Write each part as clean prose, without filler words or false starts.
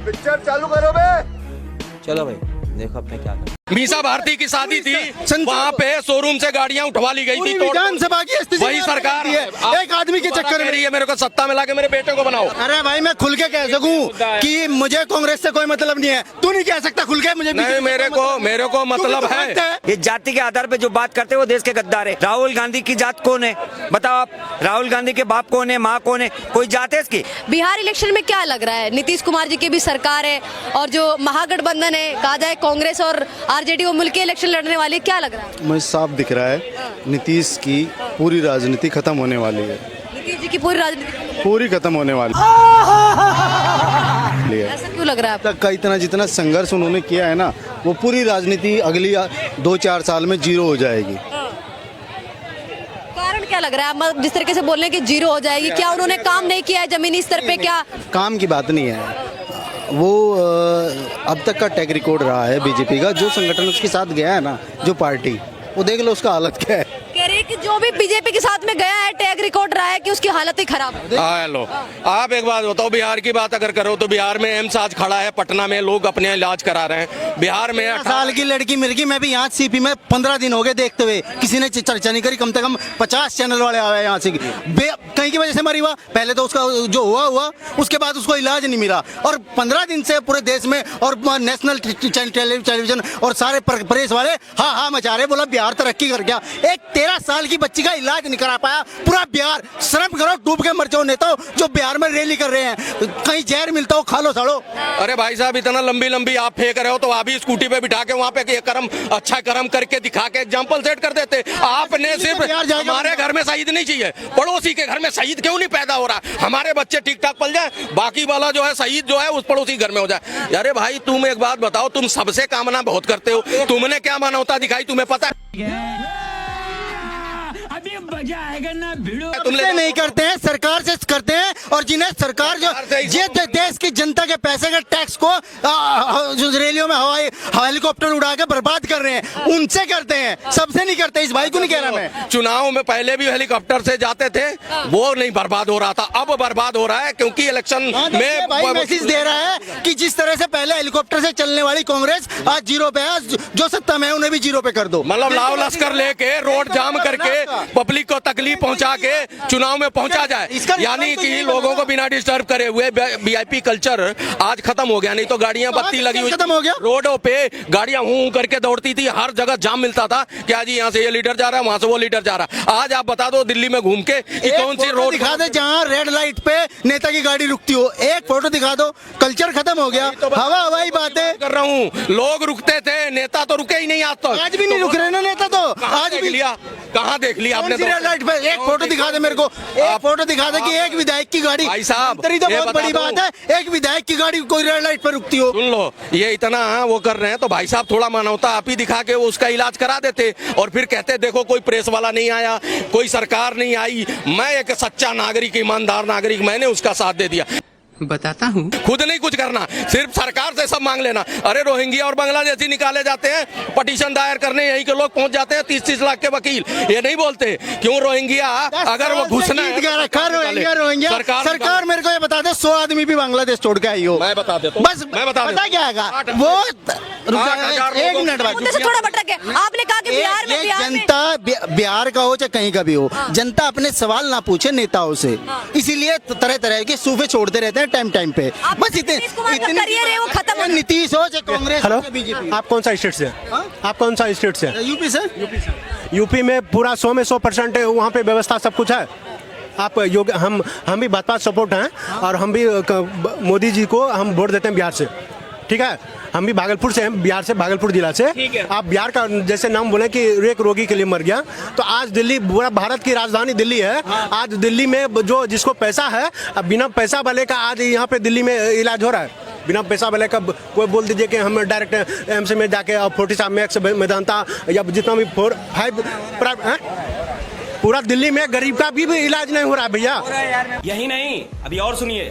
Picture चालू करो बे। चलो भाई देखो अपने क्या कर। मीसा भारती की शादी थी, वहाँ पे शोरूम से गाड़ियाँ उठवा ली गई थी। विधानसभा की स्थिति वही सरकार एक आदमी के चक्कर में रही है। मेरे को सत्ता में लाके मेरे बेटे को बनाओ। अरे भाई मैं खुल के कह सकूं कि मुझे कांग्रेस से कोई मतलब नहीं है। तू नहीं कह सकता खुल के मुझे नहीं, मेरे को मतलब है। ये जाति के आधार पे जो बात करते हैं वो देश के गद्दार है। राहुल गांधी की जात कौन है बताओ आप? राहुल गांधी के बाप कौन है, माँ कौन है? कोई जात है इसकी? बिहार इलेक्शन में क्या लग रहा है? नीतीश कुमार जी की भी सरकार है और जो महागठबंधन है, कहा जाए कांग्रेस और आरजेडी वो मिलकर इलेक्शन लड़ने वाली है, क्या लग रहा है? मुझे साफ दिख रहा है नीतीश की पूरी राजनीति खत्म होने वाली है। नीतीश जी की पूरी राजनीति पूरी खत्म होने वाली है। ऐसा क्यों लग रहा है? तक का इतना जितना संघर्ष उन्होंने किया है ना, वो पूरी राजनीति अगली 2-4 साल में जीरो हो जाएगी। कारण क्या लग रहा है? आप जिस तरीके से बोल रहे हैं कि जीरो हो जाएगी, क्या उन्होंने काम नहीं किया है जमीनी स्तर पे? क्या काम की बात नहीं है, वो अब तक का टैग रिकॉर्ड रहा है बीजेपी का। जो संगठन उसके साथ गया है ना, जो पार्टी, वो देख लो उसका हालत क्या है। कह रहे हैं कि जो भी बीजेपी के साथ में गया है टैग रिकॉर्ड रहा है कि उसकी हालत ही खराब है। हेलो, आप एक बात बताओ, बिहार की बात अगर करो तो बिहार में एम्स आज खड़ा है, पटना में लोग अपने इलाज करा रहे हैं। बिहार में 18 साल की लड़की मिल गई। मैं भी यहाँ सीपी में 15 दिन हो गए देखते हुए, किसी ने चर्चा नहीं करी। कम से कम 50 चैनल वाले आए यहाँ से। कहीं की वजह से मरी हुआ, पहले तो उसका जो हुआ उसके बाद उसको इलाज नहीं मिला, और 15 दिन से पूरे देश में और नेशनल टेलीविजन और सारे प्रेस वाले हाँ मचा रहे, बोला बिहार तरक्की कर गया। एक 13 साल की बच्ची का इलाज नहीं करा पाया पूरा बिहार। शर्म करो, डूब के मर जाओ नेता जो बिहार में रैली कर रहे हैं। कहीं जहर मिलता हो खा लो सड़ो। अरे भाई साहब, इतना लंबी आप फेंक रहे हो तो अभी स्कूटी पे बिठा के वहाँ पे ये कर्म अच्छा कर्म करके दिखा के एग्जाम्पल सेट कर देते। आपने सिर्फ हमारे घर में शहीद नहीं चाहिए, पड़ोसी के घर में शहीद क्यों नहीं पैदा हो रहा? हमारे बच्चे ठीक ठाक पल जाए, बाकी वाला जो है शहीद जो है उस पड़ोसी घर में हो जाए। अरे भाई तुम एक बात बताओ, तुम सबसे कामना बहुत करते हो, तुमने क्या मानवता दिखाई तुम्हें पता है? तुमने नहीं करते हैं, सरकार से करते हैं। और जिन्हें सरकार जो देश की जनता के पैसे के टैक्स को जो रैलियों में हेलीकॉप्टर उड़ा के बर्बाद कर रहे हैं, उनसे करते हैं, सबसे नहीं करते। इस भाई को नहीं कह रहा मैं। चुनाव में पहले भी हेलीकॉप्टर से जाते थे, वो नहीं बर्बाद हो रहा था, अब बर्बाद हो रहा है क्योंकि इलेक्शन में भाई मैसेज दे रहा है कि जिस तरह से पहले हेलीकॉप्टर से चलने वाली कांग्रेस आज जीरो पे है, जो सत्ता में है उन्हें भी जीरो पे कर दो। मतलब लाव लश्कर लेके रोड जाम करके पब्लिक को तकलीफ पहुंचा के चुनाव में पहुंचा जाए, यानी कि लोगों को बिना डिस्टर्ब करे हुए वीआईपी कल्चर आज खत्म हो गया। नहीं तो गाड़ियां बत्ती लगी हुई खत्म हो गया, रोडों पे गाड़ियां हूं करके दौड़ती थी, हर जगह जाम मिलता था। क्या जी यहाँ से ये लीडर जा रहा है, वहां से वो लीडर जा रहा है। आज आप बता दो दिल्ली में घूम के कि कौन सी रोड दिखा दे जहाँ रेड लाइट पे नेता की गाड़ी रुकती हो, एक फोटो दिखा दो, कल्चर खत्म हो गया। हवाई बातें कर रहा हूँ, लोग रुकते थे, नेता तो रुके ही नहीं आज तक। आज भी नहीं रुक रहे ना नेता, तो आज भी लिया कहाँ देख लिया आपने? तो रेड लाइट पे एक फोटो दिखा दे मेरे को, एक फोटो दिखा दे कि एक विधायक की गाड़ी। भाई साहब तो बहुत बड़ी बात है, एक विधायक की गाड़ी कोई रेड लाइट पे रुकती हो। सुन लो, ये इतना वो कर रहे हैं तो भाई साहब थोड़ा मानवता आप ही दिखा के उसका इलाज करा देते, और फिर कहते देखो कोई प्रेस वाला नहीं आया, कोई सरकार नहीं आई, मैं एक सच्चा नागरिक, ईमानदार नागरिक, मैंने उसका साथ दे दिया। बताता हूँ, खुद नहीं कुछ करना, सिर्फ सरकार से सब मांग लेना। अरे रोहिंग्या और बांग्लादेशी निकाले जाते हैं, पटिशन दायर करने यहीं के लोग पहुंच जाते हैं, 30-30 लाख के वकील। ये नहीं बोलते क्यों रोहिंग्या अगर वो घुसना है रोहिंग्या सरकार मेरे को ये बता दे 100 आदमी भी बांग्लादेश छोड़ के आई हो। मैं बता देता हूं, बस मैं बता क्या आएगा वो। एक मिनट बाद थोड़ा भटक गए। आपने कहा कि बिहार में जनता, बिहार का हो चाहे कहीं का भी हो, जनता अपने सवाल ना पूछे नेताओं से, इसीलिए तरह तरह के सूफे छोड़ते रहते हैं टाइम पे। बस इतने वो खत्म। नीतीश हो चाहे कांग्रेस, हेलो, बीजेपी। आप कौन सा स्टेट से? आप कौन सा स्टेट से? यूपी से। यूपी में पूरा 100 में 100% वहाँ पे व्यवस्था सब कुछ है। आप योग हम भी भाजपा सपोर्ट हैं, और हम भी मोदी जी को हम वोट देते हैं बिहार से, ठीक है? हम भी भागलपुर से हैं, बिहार से, भागलपुर जिला से। आप बिहार का जैसे नाम बोले कि एक रोगी के लिए मर गया, तो आज दिल्ली, पूरा भारत की राजधानी दिल्ली है। आज दिल्ली में जो जिसको पैसा है, बिना पैसा वाले का आज यहाँ पे दिल्ली में इलाज हो रहा है। बिना पैसा वाले का कोई बोल दीजिए कि हम डायरेक्ट एम्स में जाके 47 मैक्स मेदांता या जितना भी 4-5 पूरा दिल्ली में गरीब का भी इलाज नहीं हो रहा है भैया। यही नहीं, अभी और सुनिए।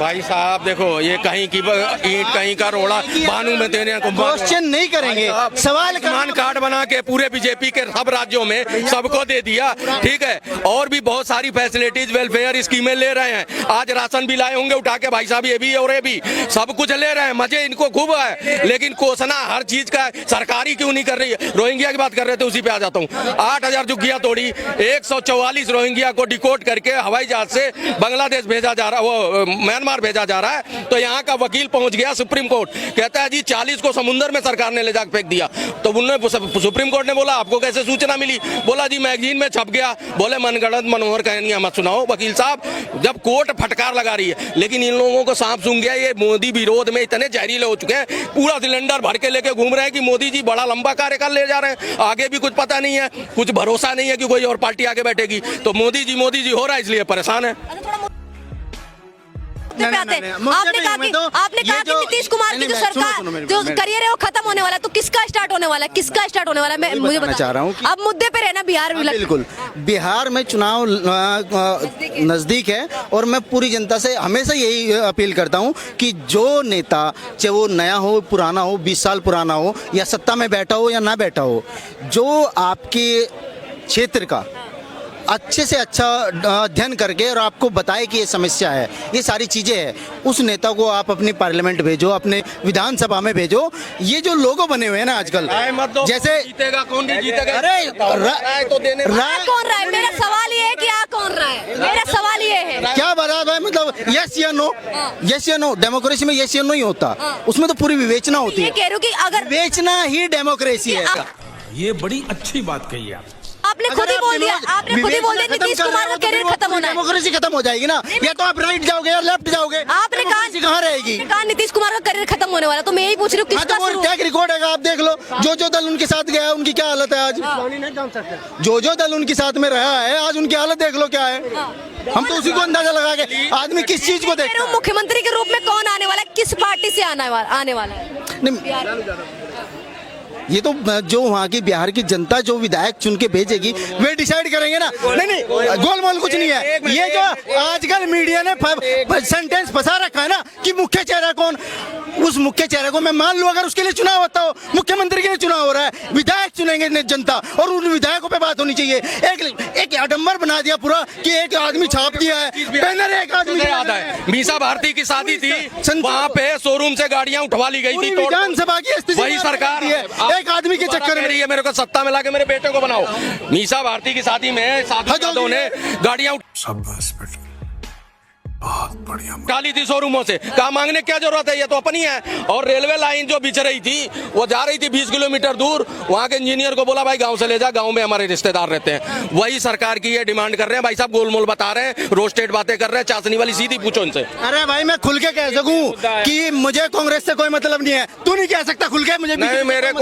भाई साहब देखो, ये कहीं की ईंट कहीं का रोड़ा बानू में देने को क्वेश्चन नहीं करेंगे, सवाल आयुष्मान कार्ड बना के पूरे बीजेपी के सब राज्यों में सबको दे दिया, ठीक है। और भी बहुत सारी फैसिलिटीज वेलफेयर स्कीमें ले रहे हैं। आज राशन भी लाए होंगे उठा के भाई साहब, ये भी और ये भी सब कुछ ले रहे हैं, मजे इनको खूब है। लेकिन कोसना हर चीज का सरकारी क्यों नहीं कर रही है। रोहिंग्या की बात कर रहे थे, उसी पे आ जाता हूँ। 8000 झुग्गियां तोड़ी, 144 रोहिंग्या को डिकोड करके हवाई जहाज से बांग्लादेश भेजा जा रहा, वो म्यांमार भेजा जा रहा है। तो यहाँ का वकील पहुंच गया सुप्रीम कोर्ट, कहता है जी 40 को समुद्र में सरकार ने ले जाकर फेंक दिया। तो उन्होंने सुप्रीम कोर्ट ने बोला आपको कैसे सूचना मिली? बोला जी मैगजीन में छप गया। बोले मनगढ़ंत मनोहर कहानियां मत सुनाओ वकील साहब, जब कोर्ट फटकार लगा रही है। लेकिन इन लोगों को सांप सूंघ गया, ये मोदी विरोध में इतने जहरीले हो चुके हैं, पूरा सिलेंडर भर के लेके घूम रहे हैं कि मोदी जी बड़ा लंबा कार्यकाल ले जा रहे हैं, आगे भी कुछ पता नहीं है, कुछ भरोसा नहीं है कि कोई और पार्टी आगे बैठेगी। तो मोदी जी हो रहा है, इसलिए परेशान है। आपने कहा कि नीतीश कुमार की जो सरकार जो करियर है वो खत्म होने वाला है, तो किसका स्टार्ट होने वाला है? किसका स्टार्ट होने वाला है? मैं मुझे बता चाह रहा हूँ अब मुद्दे पे रहना बिहार में। बिल्कुल, बिहार में चुनाव नजदीक है और मैं पूरी जनता से हमेशा यही अपील करता हूँ कि जो नेता, चाहे वो नया हो पुराना हो, 20 साल पुराना हो या सत्ता में बैठा हो या ना बैठा हो, जो आपके क्षेत्र का अच्छे से अच्छा अध्ययन करके और आपको बताए कि ये समस्या है, ये सारी चीज़ें हैं, उस नेता को आप अपनी पार्लियामेंट भेजो, अपने विधानसभा में भेजो। ये जो लोगो बने हुए हैं ना आजकल, जैसे जीतेगा कौन नहीं जीतेगा, अरे राय तो देने कौन रहा है? मेरा सवाल ये है कि आ कौन रहा है? मेरा सवाल ये है क्या बराबर है, मतलब यस या नो, यस या नो। डेमोक्रेसी में यस या नो ही होता, उसमें तो पूरी विवेचना होती ये है। कह रही हूँ कि अगर विवेचना ही डेमोक्रेसी है। ये बड़ी अच्छी बात कही आप। आपने खुद ही बोल दिया, नीतीश कुमार का करियर खत्म होना है, डेमोक्रेसी खत्म हो जाएगी ना, या तो आप राइट जाओगे या लेफ्ट जाओगे। आपने कहाँ रहेगी? कहा नीतीश कुमार का करियर खत्म होने वाला, तो मैं यही पूछ रही हूँ किसका शुरू? ट्रैक रिकॉर्ड है, आप देख लो, जो दल उनके साथ गया है उनकी क्या हालत है आज। जो दल उनके साथ में रहा है आज उनकी हालत देख लो क्या है। हम तो उसी को अंदाजा लगा के आदमी किस चीज को देखता है। मुख्यमंत्री के रूप में कौन आने वाला है? किस पार्टी से आने वाला है? ये तो जो वहाँ की बिहार की जनता जो विधायक चुन के भेजेगी वे डिसाइड करेंगे ना। नहीं गोलमाल कुछ नहीं है। ये जो आजकल मीडिया ने सेंटेंस फंसा रखा है ना कि मुख्य चेहरा कौन, उस मुख्य चेहरे को मैं मान लूं अगर उसके लिए चुनाव होता हो, मुख्यमंत्री के लिए चुनाव हो रहा है, विधायक चुनेंगे जनता और उन विधायकों पे बात होनी चाहिए। एक आडंबर बना दिया पूरा कि एक आदमी छाप दिया है, बैनर एक आदमी याद है मीसा भारती की शादी थी, वहाँ पे शोरूम से गाड़ियाँ उठवा ली गई थी, विधानसभा की स्थिति वही सरकार है। एक आदमी के चक्कर में है, मेरे को सत्ता में लाके मेरे बेटे को बनाओ। मीसा भारती की शादी में साधु ने गाड़ियां काली थी शोरूमों से, कहा मांगने क्या जरूरत है, ये तो अपनी है। और रेलवे लाइन जो बिछ रही थी वो जा रही थी 20 किलोमीटर दूर, वहाँ के इंजीनियर को बोला भाई गांव से ले जा, गांव में हमारे रिश्तेदार रहते हैं। वही सरकार की ये डिमांड कर रहे हैं। भाई साहब गोलमोल बता रहे हैं, रोस्टेड बातें कर रहे हैं, चाशनी वाली सीधी पूछो इनसे। अरे भाई मैं खुल के कह सकूं कि मुझे कांग्रेस से कोई मतलब नहीं है, तू नहीं कह सकता खुल के। मुझे नहीं, मेरे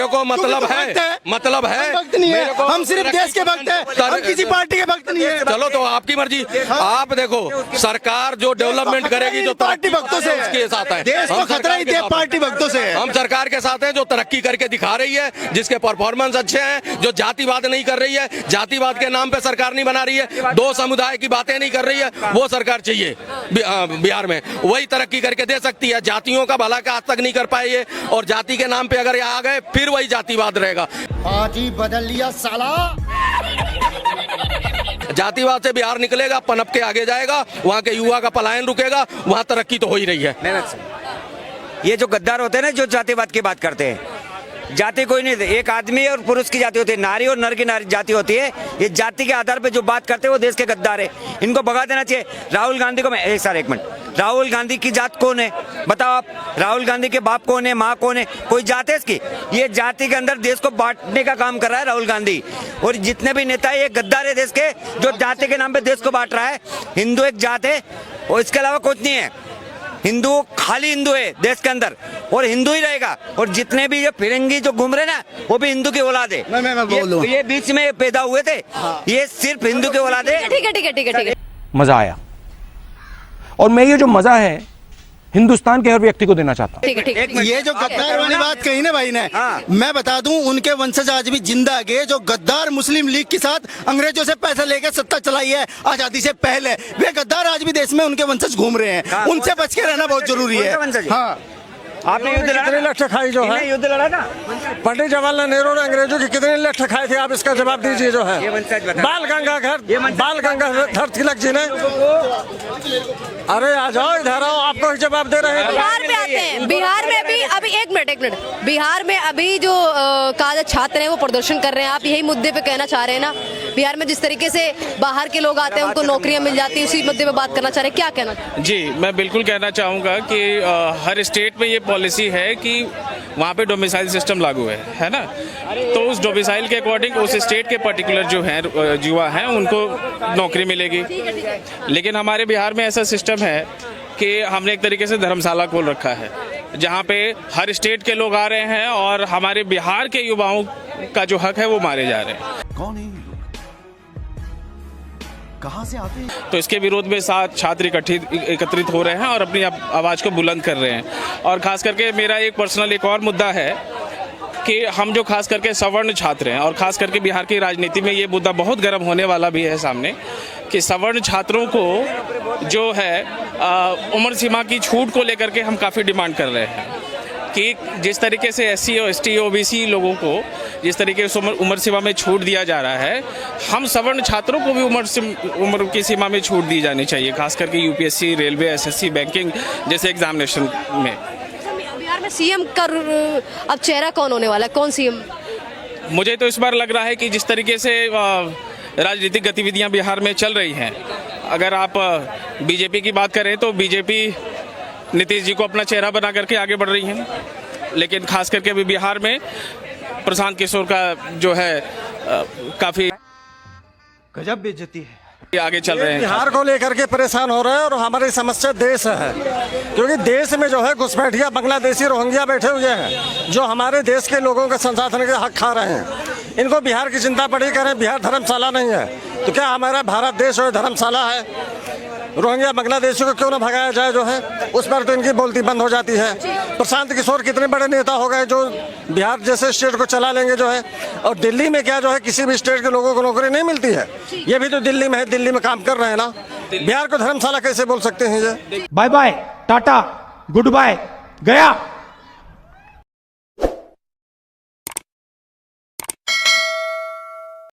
को मतलब है, मतलब है, वक्त नहीं है, हम सिर्फ देश के भक्त हैं, हम किसी पार्टी के भक्त नहीं है। चलो तो आपकी मर्जी। आप देखो सरकार जो डेवलपमेंट करेगी जो पार्टी भक्तों से उसके साथ है, देश को खतरा ही दे पार्टी भक्तों से है। हम सरकार के साथ हैं जो तरक्की करके दिखा रही है, जिसके परफॉर्मेंस अच्छे हैं, जो जातिवाद नहीं कर रही है, जातिवाद के नाम पे सरकार नहीं बना रही है, दो समुदाय की बातें नहीं कर रही है, वो सरकार चाहिए बिहार में। वही तरक्की करके दे सकती है। जातियों का भला का आज तक नहीं कर पाए ये, और जाति के नाम पे अगर ये आ गए फिर वही जातिवाद रहेगा। पार्टी बदल लिया साला। जातिवाद से बिहार निकलेगा, पनप के आगे जाएगा, वहाँ के युवा का पलायन रुकेगा, वहाँ तरक्की तो हो ही रही है। ये जो गद्दार होते हैं ना, जो जातिवाद की बात करते हैं, जाति कोई नहीं, एक आदमी और पुरुष की जाति होती है, नारी और नर की नारी जाति होती है। ये जाति के आधार पे जो बात करते हैं वो देश के गद्दार है, इनको भगा देना चाहिए। राहुल गांधी को मैं एक मिनट, राहुल गांधी की जात कौन है बताओ आप? राहुल गांधी के बाप कौन है, माँ कौन है? कोई जात है इसकी? ये जाति के अंदर देश को बांटने का काम कर रहा है राहुल गांधी। और जितने भी नेता है ये गद्दार है देश के, जो जाति के नाम पे देश को बांट रहा है। हिंदू एक जात है और इसके अलावा कुछ नहीं है। हिंदू खाली हिंदू है देश के अंदर और हिंदू ही रहेगा। और जितने भी ये फिरंगी जो घूम रहे ना वो भी हिंदू की औलाद है। ये बीच में पैदा हुए थे, ये सिर्फ हिंदू की औलाद है। ठीक है। मजा आया, और मैं ये जो मजा है हिंदुस्तान के हर व्यक्ति को देना चाहता हूँ। ठीक है ठीक है। ये जो गद्दार वाली बात कही ना भाई ने, हाँ। मैं बता दूं उनके वंशज आज भी जिंदा के जो गद्दार मुस्लिम लीग के साथ अंग्रेजों से पैसा लेकर सत्ता चलाई है आजादी से पहले, वे गद्दार आज भी देश में उनके वंशज घूम रहे हैं। हाँ, उनसे बच के रहना बहुत जरूरी है। कौन सा वंशज है? हाँ, आपने युद्ध लड़ा? कितने लठ खाई जो है, इन्हें युद्ध लड़ा था? पंडित जवाहरलाल नेहरू ने अंग्रेजों की कितने लठ खाए थे, आप इसका जवाब दीजिए। जो है ये वंशज बता। बाल गंगाधर तिलक जी ने, अरे आ जाओ इधर आओ, आपको ही जवाब दे रहे हैं। बिहार में आते हैं। बिहार में अभी एक मिनट बिहार में अभी जो काजा छात्र हैं वो प्रदर्शन कर रहे हैं, आप यही मुद्दे पे कहना चाह रहे हैं ना? बिहार में जिस तरीके से बाहर के लोग आते हैं उनको नौकरियां मिल जाती है, उसी मुद्दे पे बात करना चाह रहे हैं, क्या कहना चाह रहे हैं? जी, मैं बिल्कुल कहना चाहूँगा कि हर स्टेट में ये पॉलिसी है कि वहाँ पे डोमिसाइल सिस्टम लागू है ना? तो उस डोमिसाइल के अकॉर्डिंग उस स्टेट के पर्टिकुलर जो हैं युवा हैं उनको नौकरी मिलेगी। लेकिन हमारे बिहार में ऐसा सिस्टम है कि हमने एक तरीके से धर्मशाला खोल रखा है, जहाँ पे हर स्टेट के लोग आ रहे हैं और हमारे बिहार के युवाओं का जो हक है वो मारे जा रहे हैं। कौन है ये लोग? कहाँ से आते हैं? तो इसके विरोध में छात्र एकत्रित हो रहे हैं और अपनी आवाज़ को बुलंद कर रहे हैं। और खास करके मेरा एक और मुद्दा है कि हम जो खास करके सवर्ण छात्र हैं, और खास करके बिहार की राजनीति में ये मुद्दा बहुत गर्म होने वाला भी है सामने, कि सवर्ण छात्रों को जो है उम्र सीमा की छूट को लेकर के हम काफ़ी डिमांड कर रहे हैं कि जिस तरीके से SC और ST OBC लोगों को जिस तरीके से उम्र सीमा में छूट दिया जा रहा है, हम सवर्ण छात्रों को भी उम्र की सीमा में छूट दी जानी चाहिए, खास करके UPSC, रेलवे, SSC, बैंकिंग जैसे एग्जामिनेशन में। बिहार में सीएम का अब चेहरा कौन होने वाला है? कौन सीएम? मुझे तो इस बार लग रहा है कि जिस तरीके से राजनीतिक गतिविधियां बिहार में चल रही हैं, अगर आप बीजेपी की बात करें तो बीजेपी नीतीश जी को अपना चेहरा बना करके आगे बढ़ रही हैं, लेकिन खास करके अभी बिहार में प्रशांत किशोर का जो है काफी गजब बेइज्जती है। आगे चल रहे हैं। बिहार को लेकर के परेशान हो रहे हैं और हमारी समस्या देश है, क्योंकि देश में जो है घुसपैठिया बांग्लादेशी रोहिंग्या बैठे हुए हैं जो हमारे देश के लोगों के संसाधन के हक खा रहे हैं। इनको बिहार की चिंता पड़ी करें, बिहार धर्मशाला नहीं है तो क्या हमारा भारत देश जो धर्मशाला है? रोहिंग्या बांग्लादेशियों को क्यों ना भगाया जाए, जो है उस पर तो इनकी बोलती बंद हो जाती है। प्रशांत किशोर कितने बड़े नेता हो गए जो बिहार जैसे स्टेट को चला लेंगे, जो है। और दिल्ली में क्या जो है किसी भी स्टेट के लोगों को नौकरी नहीं मिलती है, ये भी तो दिल्ली में है, दिल्ली में काम कर रहे हैं ना। बिहार को धर्मशाला कैसे बोल सकते हैं ये? Bye bye, tata, goodbye, गया।